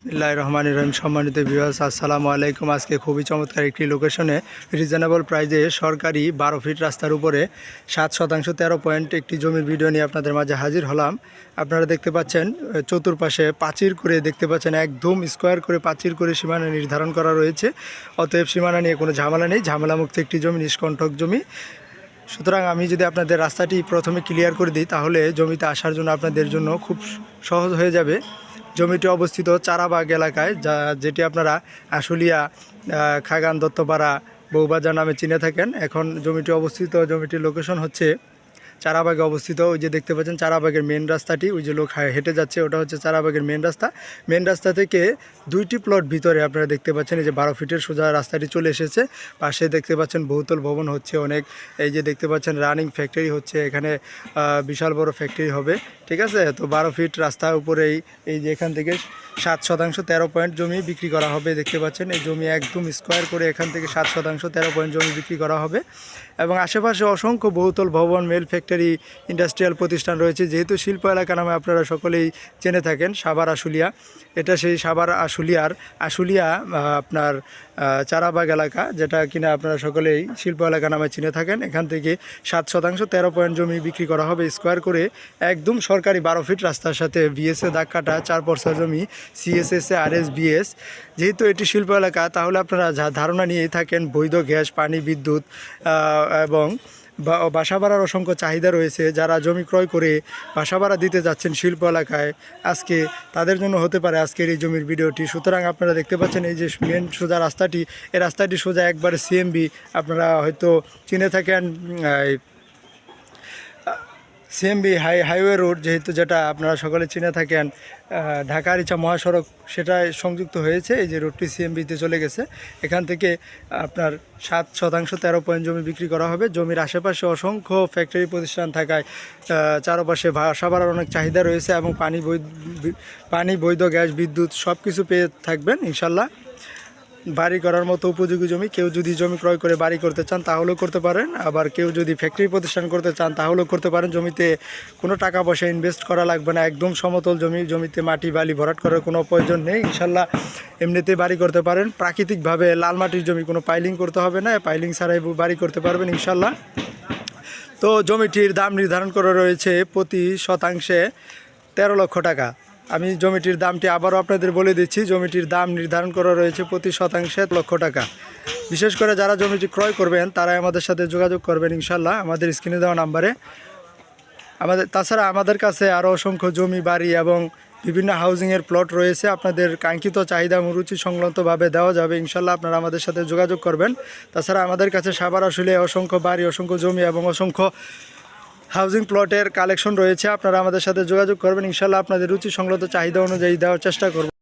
বিসমিল্লাহির রহমানির রহিম। সম্মানিত ভিউয়ার্স, আসসালামু আলাইকুম। আজকে খুবই চমৎকার একটি লোকেশনে রিজনেবল প্রাইজে সরকারি 12 ফিট রাস্তার উপরে 7% 13 পয়েন্ট একটি জমির ভিডিও নিয়ে আপনাদের মাঝে হাজির হলাম। আপনারা দেখতে পাচ্ছেন চতুর্পাশে প্রাচীর করে দেখতে পাচ্ছেন, একদম স্কোয়ার করে প্রাচীর করে সীমানা নির্ধারণ করা রয়েছে। অতএব সীমানা নিয়ে কোনো ঝামেলা নেই, ঝামেলামুক্ত একটি জমি, নিষ্কণ্টক জমি। সুতরাং আমি যদি আপনাদের রাস্তাটি প্রথমে ক্লিয়ার করে দিই, তাহলে জমিতে আসার জন্য আপনাদের জন্য খুব সহজ হয়ে যাবে। জমিটি অবস্থিত চারাবাগ এলাকায়, যেটি আপনারা আশুলিয়া, খাগান, দত্তপাড়া, বউবাজার নামে চিনে থাকেন। এখন জমিটির লোকেশন হচ্ছে চারাবাগে অবস্থিত। ওই যে দেখতে পাচ্ছেন চারাবাগের মেন রাস্তাটি, ওই যে লোক হেঁটে যাচ্ছে, ওটা হচ্ছে চারাবাগের মেন রাস্তা। মেন রাস্তা থেকে 2টি প্লট ভিতরে আপনারা দেখতে পাচ্ছেন, এই যে 12 ফিটের সোজা রাস্তাটি চলে এসেছে। পাশে দেখতে পাচ্ছেন বহুতল ভবন হচ্ছে অনেক। এই যে দেখতে পাচ্ছেন রানিং ফ্যাক্টরি হচ্ছে, এখানে বিশাল বড় ফ্যাক্টরি হবে। ঠিক আছে, তো 12 ফিট রাস্তার উপরেই এই যে এখান থেকে 7% 13 পয়েন্ট জমি বিক্রি করা হবে। দেখতে পাচ্ছেন এই জমি একদম স্কোয়ার করে এখান থেকে 7% 13 পয়েন্ট জমি বিক্রি করা হবে। এবং আশেপাশে অসংখ্য বহুতল ভবন, মেল ফ্যাক্টরি, ইন্ডাস্ট্রিয়াল প্রতিষ্ঠান রয়েছে। যেহেতু শিল্প এলাকা নামে আপনারা সকলেই জেনে থাকেন সাভার আশুলিয়া, এটা সেই সাভার আশুলিয়া আপনার চারাবাগ এলাকা, যেটা কিনা আপনারা সকলেই শিল্প এলাকা নামে চিনে থাকেন। এখান থেকে 7% 13 পয়েন্ট জমি বিক্রি করা হবে স্কোয়ার করে, একদম সরকারি 12 ফিট রাস্তার সাথে। বিএসএ দাগ কাটা 4 পর্সা জমি, সিএসএসএ আরএস বিএস। যেহেতু এটি শিল্প এলাকা, তাহলে আপনারা যা ধারণা নিয়েই থাকেন, বৈধ গ্যাস, পানি, বিদ্যুৎ এবং বাসা ভাড়ার অসংখ্য চাহিদা রয়েছে। যারা জমি ক্রয় করে বাসা ভাড়া দিতে যাচ্ছেন শিল্প এলাকায়, আজকে তাদের জন্য হতে পারে আজকের এই জমির ভিডিওটি। সুতরাং আপনারা দেখতে পাচ্ছেন এই যে মেন সোজা রাস্তাটি, এই রাস্তাটি সোজা একবারে সিএমবি, আপনারা হয়তো চিনে থাকেন সিএমবি হাইওয়ে রোড, যেটা আপনারা সকলে চিনে থাকেন, ঢাকার ইচ্ছা মহাসড়ক, সেটা সংযুক্ত হয়েছে। এই যে রোডটি সিএমবিতে চলে গেছে। এখান থেকে আপনার 7% 13 পয়েন্ট জমি বিক্রি করা হবে। জমির আশেপাশে অসংখ্য ফ্যাক্টরি প্রতিষ্ঠান থাকায় চারপাশে বাসা ভাড়ার অনেক চাহিদা রয়েছে, এবং পানি, বৈধ গ্যাস, বিদ্যুৎ সব কিছু পেয়ে থাকবেন ইনশাল্লাহ। বাড়ি করার মতো উপযোগী জমি। কেউ যদি জমি ক্রয় করে বাড়ি করতে চান তাহলেও করতে পারেন, আবার কেউ যদি ফ্যাক্টরি প্রতিষ্ঠান করতে চান তাহলেও করতে পারেন। জমিতে কোনো টাকা পয়সা ইনভেস্ট করা লাগবে না, একদম সমতল জমি। জমিতে মাটি বালি ভরাট করার কোনো প্রয়োজন নেই ইনশাল্লাহ। এমনিতে বাড়ি করতে পারেন প্রাকৃতিকভাবে। লাল মাটির জমি, কোনো পাইলিং করতে হবে না, পাইলিং ছাড়াই বাড়ি করতে পারবেন ইনশাল্লাহ। তো জমিটির দাম নির্ধারণ করা রয়েছে প্রতি শতাংশে 13 লক্ষ টাকা। আমি জমিটির দামটি আবারও আপনাদের বলে দিচ্ছি। জমিটির দাম নির্ধারণ করা রয়েছে প্রতি শতাংশে 1 লক্ষ টাকা। বিশেষ করে যারা জমিটি ক্রয় করবেন তারাই আমাদের সাথে যোগাযোগ করবেন ইনশাল্লাহ, আমাদের স্ক্রিনে দেওয়া নাম্বারে। তাছাড়া আমাদের কাছে আরও অসংখ্য জমি, বাড়ি এবং বিভিন্ন হাউজিংয়ের প্লট রয়েছে। আপনাদের কাঙ্ক্ষিত চাহিদা রুচি সংলগ্নভাবে দেওয়া যাবে ইনশাল্লাহ, আপনারা আমাদের সাথে যোগাযোগ করবেন। তাছাড়া আমাদের কাছে সাভার আসলে অসংখ্য বাড়ি, অসংখ্য জমি এবং অসংখ্য হাউজিং প্লটের কালেকশন রয়েছে। আপনারা আমাদের সাথে যোগাযোগ করবেন ইনশাল্লাহ, আপনাদের রুচি সংলগ্ন চাহিদা অনুযায়ী দেওয়ার চেষ্টা করব।